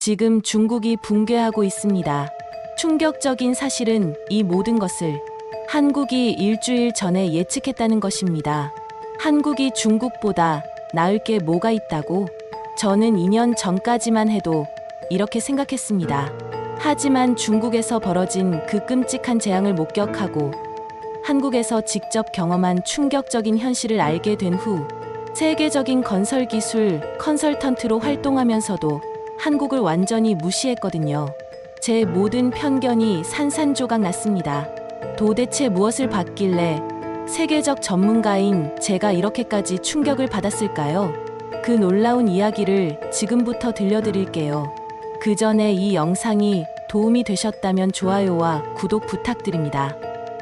지금 중국이 붕괴하고 있습니다. 충격적인 사실은 이 모든 것을 한국이 일주일 전에 예측했다는 것입니다. 한국이 중국보다 나을 게 뭐가 있다고? 저는 2년 전까지만 해도 이렇게 생각했습니다. 하지만 중국에서 벌어진 그 끔찍한 재앙을 목격하고 한국에서 직접 경험한 충격적인 현실을 알게 된 후 세계적인 건설 기술 컨설턴트로 활동하면서도 한국을 완전히 무시했거든요. 제 모든 편견이 산산조각 났습니다. 도대체 무엇을 봤길래 세계적 전문가인 제가 이렇게까지 충격을 받았을까요? 그 놀라운 이야기를 지금부터 들려드릴게요. 그 전에 이 영상이 도움이 되셨다면 좋아요와 구독 부탁드립니다.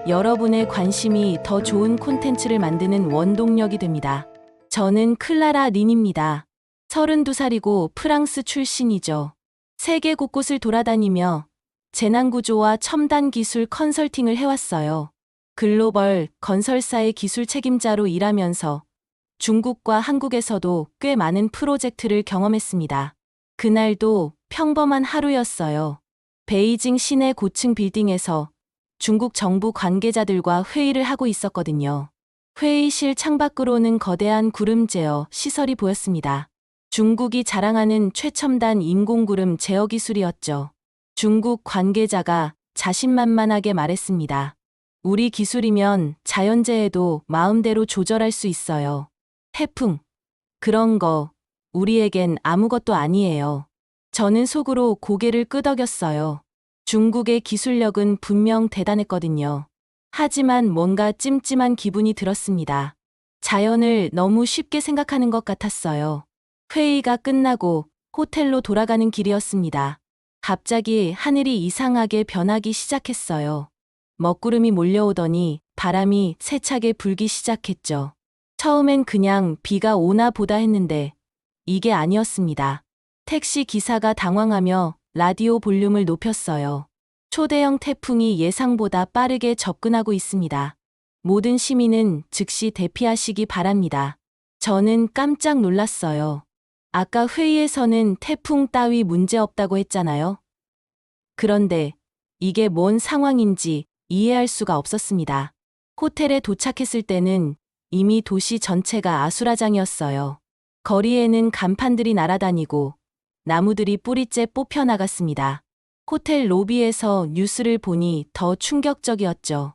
여러분의 관심이 더 좋은 콘텐츠를 만드는 원동력이 됩니다. 저는 클라라 린입니다. 32살이고 프랑스 출신이죠. 세계 곳곳을 돌아다니며 재난구조와 첨단 기술 컨설팅을 해왔어요. 글로벌 건설사의 기술 책임자로 일하면서 중국과 한국에서도 꽤 많은 프로젝트를 경험했습니다. 그날도 평범한 하루였어요. 베이징 시내 고층 빌딩에서 중국 정부 관계자들과 회의를 하고 있었거든요. 회의실 창밖으로는 거대한 구름 제어 시설이 보였습니다. 중국이 자랑하는 최첨단 인공구름 제어 기술이었죠. 중국 관계자가 자신만만하게 말했습니다. 우리 기술이면 자연재해도 마음대로 조절할 수 있어요. 태풍, 그런 거 우리에겐 아무것도 아니에요. 저는 속으로 고개를 끄덕였어요. 중국의 기술력은 분명 대단했거든요. 하지만 뭔가 찜찜한 기분이 들었습니다. 자연을 너무 쉽게 생각하는 것 같았어요. 회의가 끝나고 호텔로 돌아가는 길이었습니다. 갑자기 하늘이 이상하게 변하기 시작했어요. 먹구름이 몰려오더니 바람이 세차게 불기 시작했죠. 처음엔 그냥 비가 오나 보다 했는데 이게 아니었습니다. 택시 기사가 당황하며 라디오 볼륨을 높였어요. 초대형 태풍이 예상보다 빠르게 접근하고 있습니다. 모든 시민은 즉시 대피하시기 바랍니다. 저는 깜짝 놀랐어요. 아까 회의에서는 태풍 따위 문제없다고 했잖아요. 그런데 이게 뭔 상황인지 이해할 수가 없었습니다. 호텔에 도착했을 때는 이미 도시 전체가 아수라장이었어요. 거리에는 간판들이 날아다니고 나무들이 뿌리째 뽑혀나갔습니다. 호텔 로비에서 뉴스를 보니 더 충격적이었죠.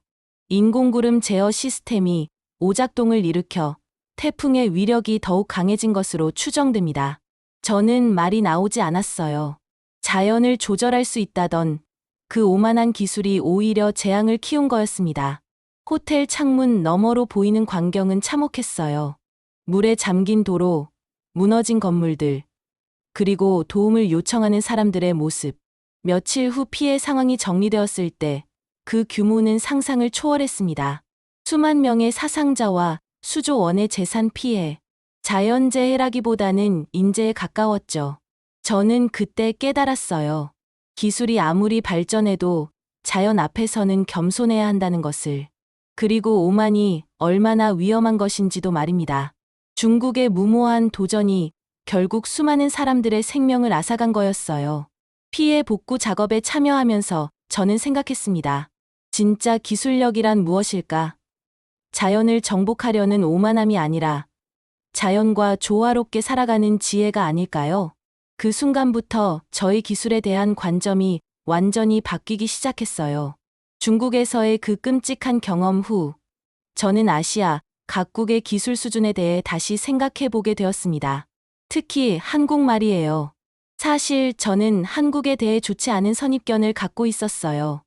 인공구름 제어 시스템이 오작동을 일으켜 태풍의 위력이 더욱 강해진 것으로 추정됩니다. 저는 말이 나오지 않았어요. 자연을 조절할 수 있다던 그 오만한 기술이 오히려 재앙을 키운 거였습니다. 호텔 창문 너머로 보이는 광경은 참혹했어요. 물에 잠긴 도로, 무너진 건물들, 그리고 도움을 요청하는 사람들의 모습. 며칠 후 피해 상황이 정리되었을 때 그 규모는 상상을 초월했습니다. 수만 명의 사상자와 수조 원의 재산 피해. 자연재해라기보다는 인재에 가까웠죠. 저는 그때 깨달았어요. 기술이 아무리 발전해도 자연 앞에서는 겸손해야 한다는 것을. 그리고 오만이 얼마나 위험한 것인지도 말입니다. 중국의 무모한 도전이 결국 수많은 사람들의 생명을 앗아간 거였어요. 피해 복구 작업에 참여하면서 저는 생각했습니다. 진짜 기술력이란 무엇일까? 자연을 정복하려는 오만함이 아니라 자연과 조화롭게 살아가는 지혜가 아닐까요? 그 순간부터 저희 기술에 대한 관점이 완전히 바뀌기 시작했어요. 중국에서의 그 끔찍한 경험 후 저는 아시아 각국의 기술 수준에 대해 다시 생각해 보게 되었습니다. 특히 한국 말이에요. 사실 저는 한국에 대해 좋지 않은 선입견을 갖고 있었어요.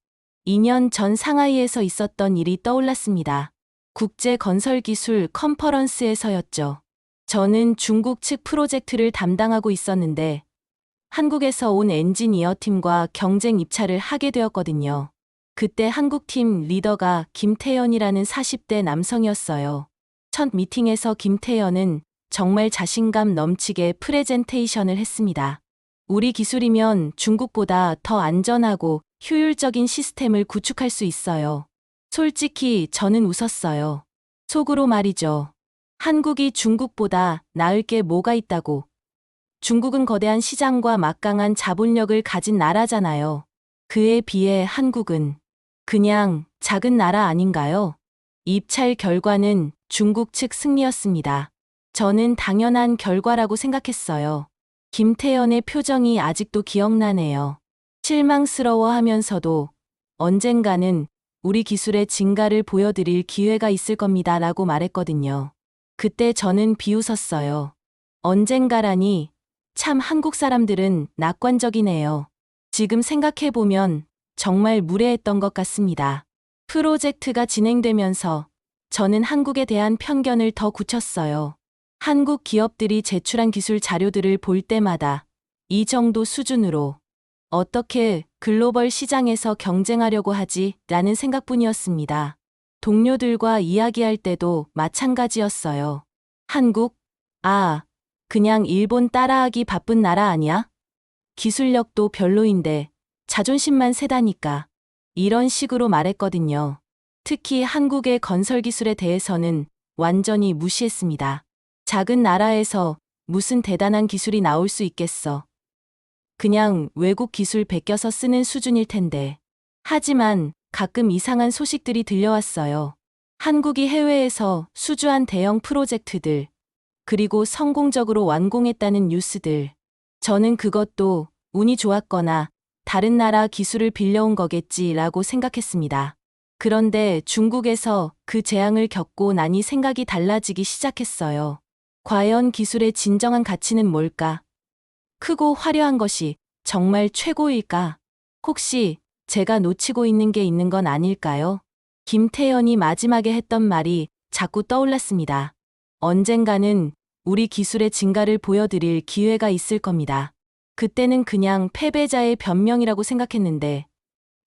2년 전 상하이에서 있었던 일이 떠올랐습니다. 국제건설기술 컨퍼런스에서였죠. 저는 중국 측 프로젝트를 담당하고 있었는데 한국에서 온 엔지니어 팀과 경쟁 입찰을 하게 되었거든요. 그때 한국팀 리더가 김태연이라는 40대 남성이었어요. 첫 미팅에서 김태연은 정말 자신감 넘치게 프레젠테이션을 했습니다. 우리 기술이면 중국보다 더 안전하고 효율적인 시스템을 구축할 수 있어요. 솔직히 저는 웃었어요. 속으로 말이죠. 한국이 중국보다 나을 게 뭐가 있다고. 중국은 거대한 시장과 막강한 자본력을 가진 나라잖아요. 그에 비해 한국은 그냥 작은 나라 아닌가요? 입찰 결과는 중국 측 승리였습니다. 저는 당연한 결과라고 생각했어요. 김태연의 표정이 아직도 기억나네요. 실망스러워 하면서도 언젠가는 우리 기술의 진가를 보여드릴 기회가 있을 겁니다 라고 말했거든요. 그때 저는 비웃었어요. 언젠가라니, 참 한국 사람들은 낙관적이네요. 지금 생각해보면 정말 무례했던 것 같습니다. 프로젝트가 진행되면서 저는 한국에 대한 편견을 더 굳혔어요. 한국 기업들이 제출한 기술 자료들을 볼 때마다 이 정도 수준으로 어떻게 글로벌 시장에서 경쟁하려고 하지? 라는 생각뿐이었습니다. 동료들과 이야기할 때도 마찬가지였어요. 한국? 그냥 일본 따라하기 바쁜 나라 아니야? 기술력도 별로인데 자존심만 세다니까. 이런 식으로 말했거든요. 특히 한국의 건설 기술에 대해서는 완전히 무시했습니다. 작은 나라에서 무슨 대단한 기술이 나올 수 있겠어. 그냥 외국 기술 베껴서 쓰는 수준일 텐데. 하지만 가끔 이상한 소식들이 들려왔어요. 한국이 해외에서 수주한 대형 프로젝트들, 그리고 성공적으로 완공했다는 뉴스들. 저는 그것도 운이 좋았거나 다른 나라 기술을 빌려온 거겠지라고 생각했습니다. 그런데 중국에서 그 재앙을 겪고 나니 생각이 달라지기 시작했어요. 과연 기술의 진정한 가치는 뭘까? 크고 화려한 것이 정말 최고일까? 혹시 제가 놓치고 있는 게 있는 건 아닐까요? 김태연이 마지막에 했던 말이 자꾸 떠올랐습니다. 언젠가는 우리 기술의 진가를 보여드릴 기회가 있을 겁니다. 그때는 그냥 패배자의 변명이라고 생각했는데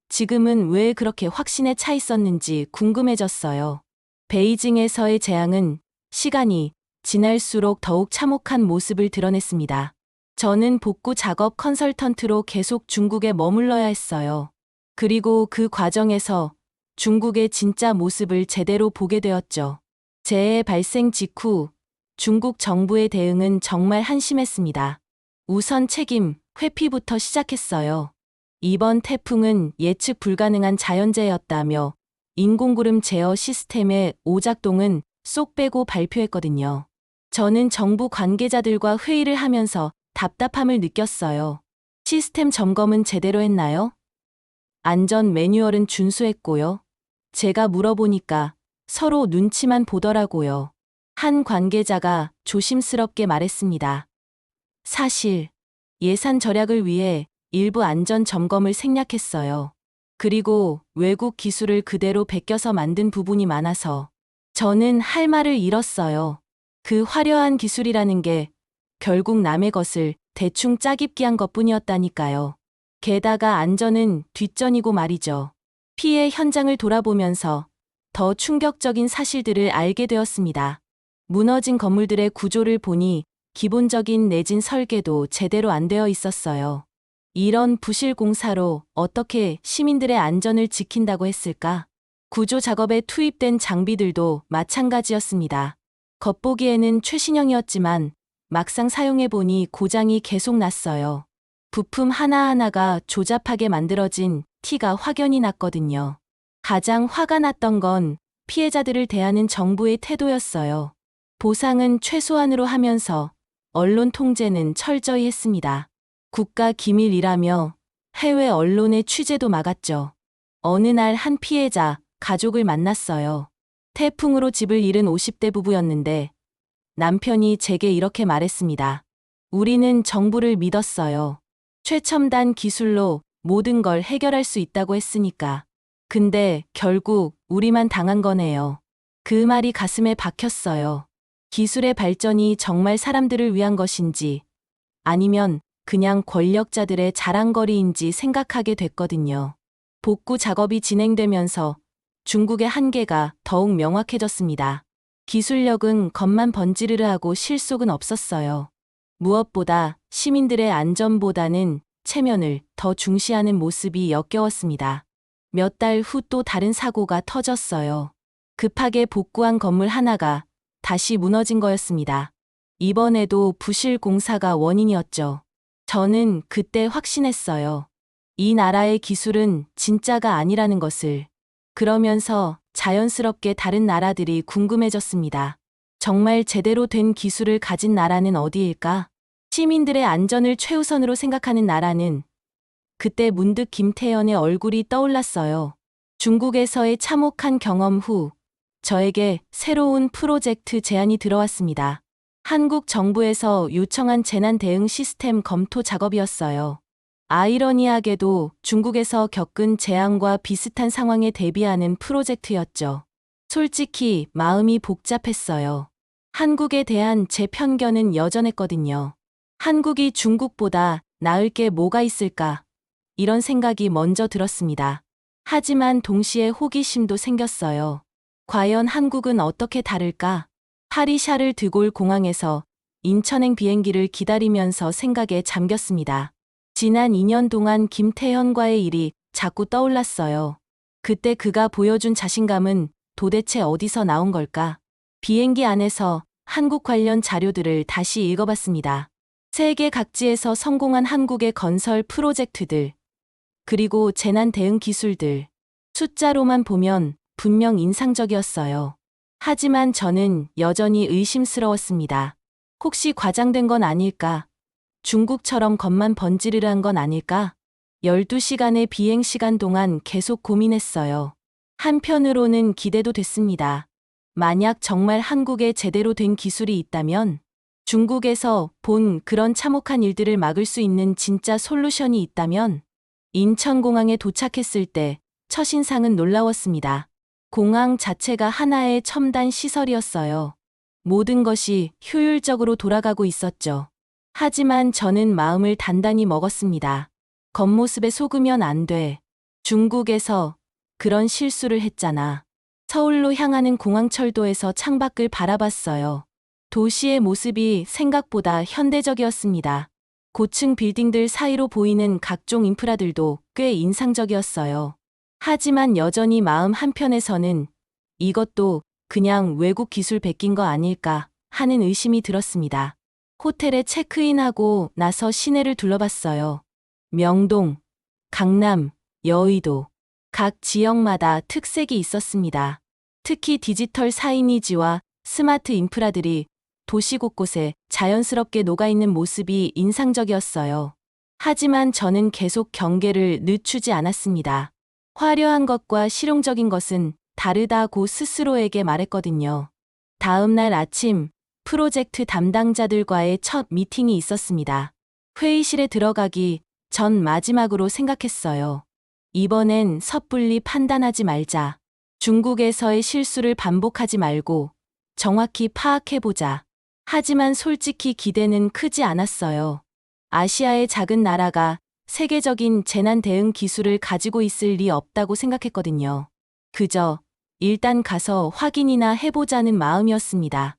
지금은 왜 그렇게 확신에 차 있었는지 궁금해졌어요. 베이징에서의 재앙은 시간이 지날수록 더욱 참혹한 모습을 드러냈습니다. 저는 복구 작업 컨설턴트로 계속 중국에 머물러야 했어요. 그리고 그 과정에서 중국의 진짜 모습을 제대로 보게 되었죠. 재해 발생 직후 중국 정부의 대응은 정말 한심했습니다. 우선 책임 회피부터 시작했어요. 이번 태풍은 예측 불가능한 자연재해였다며 인공구름 제어 시스템의 오작동은 쏙 빼고 발표했거든요. 저는 정부 관계자들과 회의를 하면서 답답함을 느꼈어요. 시스템 점검은 제대로 했나요? 안전 매뉴얼은 준수했고요. 제가 물어보니까 서로 눈치만 보더라고요. 한 관계자가 조심스럽게 말했습니다. 사실 예산 절약을 위해 일부 안전 점검을 생략했어요. 그리고 외국 기술을 그대로 베껴서 만든 부분이 많아서 저는 할 말을 잃었어요. 그 화려한 기술이라는 게 결국 남의 것을 대충 짜깁기 한 것뿐이었다니까요. 게다가 안전은 뒷전이고 말이죠. 피해 현장을 돌아보면서 더 충격적인 사실들을 알게 되었습니다. 무너진 건물들의 구조를 보니 기본적인 내진 설계도 제대로 안 되어 있었어요. 이런 부실 공사로 어떻게 시민들의 안전을 지킨다고 했을까? 구조 작업에 투입된 장비들도 마찬가지였습니다. 겉보기에는 최신형이었지만 막상 사용해보니 고장이 계속 났어요. 부품 하나하나가 조잡하게 만들어진 티가 확연히 났거든요. 가장 화가 났던 건 피해자들을 대하는 정부의 태도였어요. 보상은 최소한으로 하면서 언론 통제는 철저히 했습니다. 국가 기밀이라며 해외 언론의 취재도 막았죠. 어느 날 한 피해자, 가족을 만났어요. 태풍으로 집을 잃은 50대 부부였는데 남편이 제게 이렇게 말했습니다. 우리는 정부를 믿었어요. 최첨단 기술로 모든 걸 해결할 수 있다고 했으니까. 근데 결국 우리만 당한 거네요. 그 말이 가슴에 박혔어요. 기술의 발전이 정말 사람들을 위한 것인지 아니면 그냥 권력자들의 자랑거리인지 생각하게 됐거든요. 복구 작업이 진행되면서 중국의 한계가 더욱 명확해졌습니다. 기술력은 겉만 번지르르하고 실속은 없었어요. 무엇보다 시민들의 안전보다는 체면을 더 중시하는 모습이 역겨웠습니다. 몇 달 후 또 다른 사고가 터졌어요. 급하게 복구한 건물 하나가 다시 무너진 거였습니다. 이번에도 부실 공사가 원인이었죠. 저는 그때 확신했어요. 이 나라의 기술은 진짜가 아니라는 것을. 그러면서 자연스럽게 다른 나라들이 궁금해졌습니다. 정말 제대로 된 기술을 가진 나라는 어디일까? 시민들의 안전을 최우선으로 생각하는 나라는. 그때 문득 김태현의 얼굴이 떠올랐어요. 중국에서의 참혹한 경험 후 저에게 새로운 프로젝트 제안이 들어왔습니다. 한국 정부에서 요청한 재난 대응 시스템 검토 작업이었어요. 아이러니하게도 중국에서 겪은 재앙과 비슷한 상황에 대비하는 프로젝트였죠. 솔직히 마음이 복잡했어요. 한국에 대한 제 편견은 여전했거든요. 한국이 중국보다 나을 게 뭐가 있을까? 이런 생각이 먼저 들었습니다. 하지만 동시에 호기심도 생겼어요. 과연 한국은 어떻게 다를까? 파리 샤를 드골 공항에서 인천행 비행기를 기다리면서 생각에 잠겼습니다. 지난 2년 동안 김태현과의 일이 자꾸 떠올랐어요. 그때 그가 보여준 자신감은 도대체 어디서 나온 걸까? 비행기 안에서 한국 관련 자료들을 다시 읽어봤습니다. 세계 각지에서 성공한 한국의 건설 프로젝트들, 그리고 재난 대응 기술들. 숫자로만 보면 분명 인상적이었어요. 하지만 저는 여전히 의심스러웠습니다. 혹시 과장된 건 아닐까? 중국처럼 겉만 번지르르한 건 아닐까? 12시간의 비행 시간 동안 계속 고민했어요. 한편으로는 기대도 됐습니다. 만약 정말 한국에 제대로 된 기술이 있다면, 중국에서 본 그런 참혹한 일들을 막을 수 있는 진짜 솔루션이 있다면, 인천공항에 도착했을 때 첫인상은 놀라웠습니다. 공항 자체가 하나의 첨단 시설이었어요. 모든 것이 효율적으로 돌아가고 있었죠. 하지만 저는 마음을 단단히 먹었습니다. 겉모습에 속으면 안 돼. 중국에서 그런 실수를 했잖아. 서울로 향하는 공항철도에서 창밖을 바라봤어요. 도시의 모습이 생각보다 현대적이었습니다. 고층 빌딩들 사이로 보이는 각종 인프라들도 꽤 인상적이었어요. 하지만 여전히 마음 한편에서는 이것도 그냥 외국 기술 베낀 거 아닐까 하는 의심이 들었습니다. 호텔에 체크인하고 나서 시내를 둘러봤어요. 명동, 강남, 여의도. 각 지역마다 특색이 있었습니다. 특히 디지털 사이니지와 스마트 인프라들이 도시 곳곳에 자연스럽게 녹아있는 모습이 인상적이었어요. 하지만 저는 계속 경계를 늦추지 않았습니다. 화려한 것과 실용적인 것은 다르다고 스스로에게 말했거든요. 다음 날 아침, 프로젝트 담당자들과의 첫 미팅이 있었습니다. 회의실에 들어가기 전 마지막으로 생각했어요. 이번엔 섣불리 판단하지 말자. 중국에서의 실수를 반복하지 말고 정확히 파악해보자. 하지만 솔직히 기대는 크지 않았어요. 아시아의 작은 나라가 세계적인 재난 대응 기술을 가지고 있을 리 없다고 생각했거든요. 그저 일단 가서 확인이나 해보자는 마음이었습니다.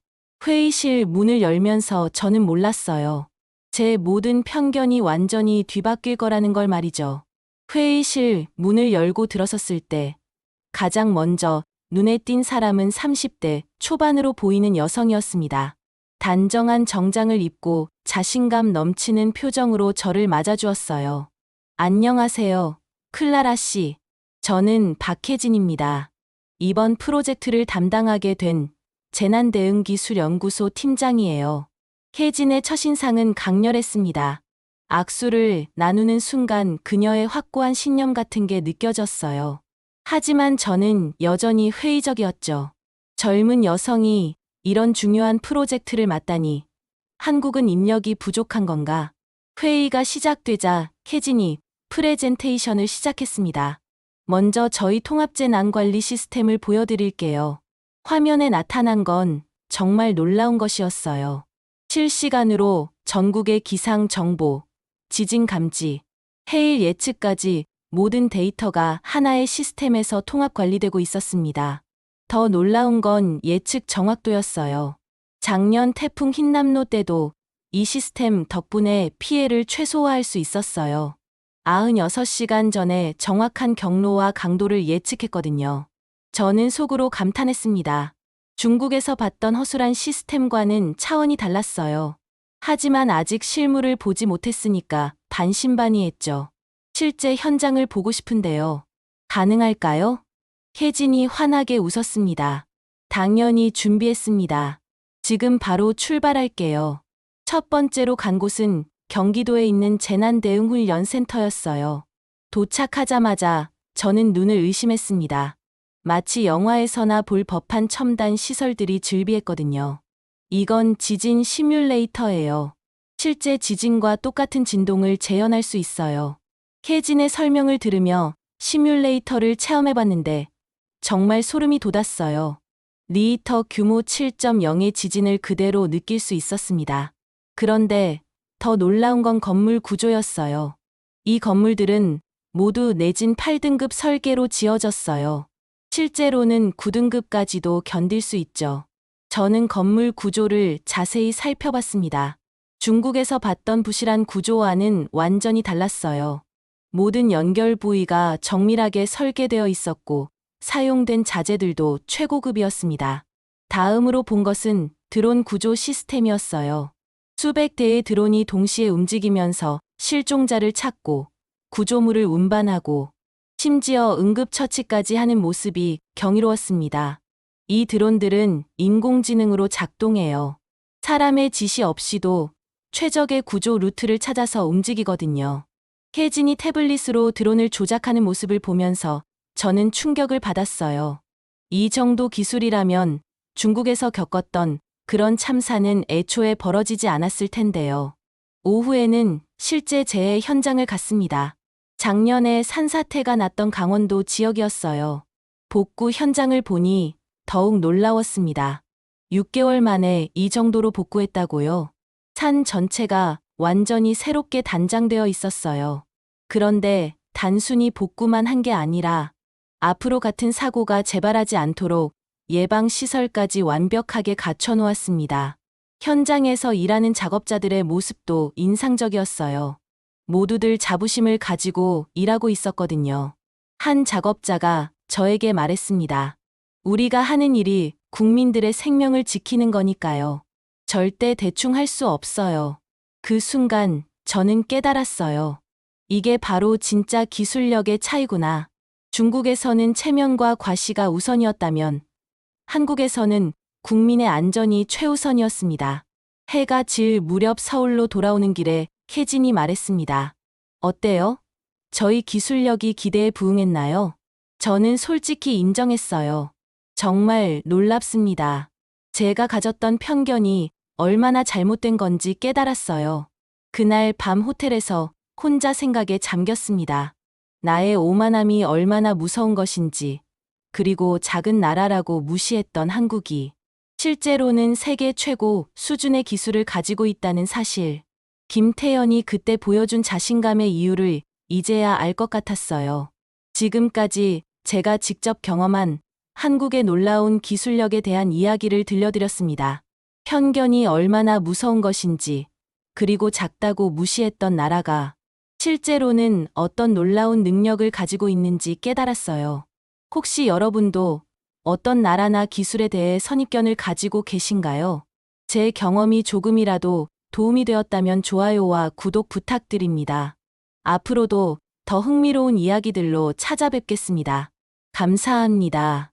회의실 문을 열면서 저는 몰랐어요. 제 모든 편견이 완전히 뒤바뀔 거라는 걸 말이죠. 회의실 문을 열고 들어섰을 때 가장 먼저 눈에 띈 사람은 30대 초반으로 보이는 여성이었습니다. 단정한 정장을 입고 자신감 넘치는 표정으로 저를 맞아주었어요. 안녕하세요, 클라라 씨. 저는 박혜진입니다. 이번 프로젝트를 담당하게 된 재난대응기술연구소 팀장이에요. 혜진의 첫인상은 강렬했습니다. 악수를 나누는 순간 그녀의 확고한 신념 같은 게 느껴졌어요. 하지만 저는 여전히 회의적이었죠. 젊은 여성이 이런 중요한 프로젝트를 맡다니, 한국은 인력이 부족한 건가? 회의가 시작되자 혜진이 프레젠테이션을 시작했습니다. 먼저 저희 통합재난관리 시스템을 보여드릴게요. 화면에 나타난 건 정말 놀라운 것이었어요. 실시간으로 전국의 기상 정보, 지진 감지, 해일 예측까지 모든 데이터가 하나의 시스템에서 통합 관리되고 있었습니다. 더 놀라운 건 예측 정확도였어요. 작년 태풍 흰남노 때도 이 시스템 덕분에 피해를 최소화할 수 있었어요. 96시간 전에 정확한 경로와 강도를 예측했거든요. 저는 속으로 감탄했습니다. 중국에서 봤던 허술한 시스템과는 차원이 달랐어요. 하지만 아직 실물을 보지 못했으니까 반신반의했죠. 실제 현장을 보고 싶은데요. 가능할까요? 혜진이 환하게 웃었습니다. 당연히 준비했습니다. 지금 바로 출발할게요. 첫 번째로 간 곳은 경기도에 있는 재난대응훈련센터였어요. 도착하자마자 저는 눈을 의심했습니다. 마치 영화에서나 볼 법한 첨단 시설들이 즐비했거든요. 이건 지진 시뮬레이터예요. 실제 지진과 똑같은 진동을 재현할 수 있어요. 혜진의 설명을 들으며 시뮬레이터를 체험해봤는데 정말 소름이 돋았어요. 리히터 규모 7.0의 지진을 그대로 느낄 수 있었습니다. 그런데 더 놀라운 건 건물 구조였어요. 이 건물들은 모두 내진 8등급 설계로 지어졌어요. 실제로는 9등급까지도 견딜 수 있죠. 저는 건물 구조를 자세히 살펴봤습니다. 중국에서 봤던 부실한 구조와는 완전히 달랐어요. 모든 연결 부위가 정밀하게 설계되어 있었고 사용된 자재들도 최고급이었습니다. 다음으로 본 것은 드론 구조 시스템이었어요. 수백 대의 드론이 동시에 움직이면서 실종자를 찾고 구조물을 운반하고 심지어 응급처치까지 하는 모습이 경이로웠습니다. 이 드론들은 인공지능으로 작동해요. 사람의 지시 없이도 최적의 구조 루트를 찾아서 움직이거든요. 혜진이 태블릿으로 드론을 조작하는 모습을 보면서 저는 충격을 받았어요. 이 정도 기술이라면 중국에서 겪었던 그런 참사는 애초에 벌어지지 않았을 텐데요. 오후에는 실제 재해 현장을 갔습니다. 작년에 산사태가 났던 강원도 지역이었어요. 복구 현장을 보니 더욱 놀라웠습니다. 6개월 만에 이 정도로 복구했다고요? 산 전체가 완전히 새롭게 단장되어 있었어요. 그런데 단순히 복구만 한 게 아니라 앞으로 같은 사고가 재발하지 않도록 예방시설까지 완벽하게 갖춰 놓았습니다. 현장에서 일하는 작업자들의 모습도 인상적이었어요. 모두들 자부심을 가지고 일하고 있었거든요. 한 작업자가 저에게 말했습니다. 우리가 하는 일이 국민들의 생명을 지키는 거니까요. 절대 대충 할 수 없어요. 그 순간 저는 깨달았어요. 이게 바로 진짜 기술력의 차이구나. 중국에서는 체면과 과시가 우선이었다면 한국에서는 국민의 안전이 최우선이었습니다. 해가 질 무렵 서울로 돌아오는 길에 혜진이 말했습니다. 어때요? 저희 기술력이 기대에 부응했나요? 저는 솔직히 인정했어요. 정말 놀랍습니다. 제가 가졌던 편견이 얼마나 잘못된 건지 깨달았어요. 그날 밤 호텔에서 혼자 생각에 잠겼습니다. 나의 오만함이 얼마나 무서운 것인지, 그리고 작은 나라라고 무시했던 한국이 실제로는 세계 최고 수준의 기술을 가지고 있다는 사실. 김태현이 그때 보여준 자신감의 이유를 이제야 알 것 같았어요. 지금까지 제가 직접 경험한 한국의 놀라운 기술력에 대한 이야기를 들려드렸습니다. 편견이 얼마나 무서운 것인지, 그리고 작다고 무시했던 나라가 실제로는 어떤 놀라운 능력을 가지고 있는지 깨달았어요. 혹시 여러분도 어떤 나라나 기술에 대해 선입견을 가지고 계신가요? 제 경험이 조금이라도 도움이 되었다면 좋아요와 구독 부탁드립니다. 앞으로도 더 흥미로운 이야기들로 찾아뵙겠습니다. 감사합니다.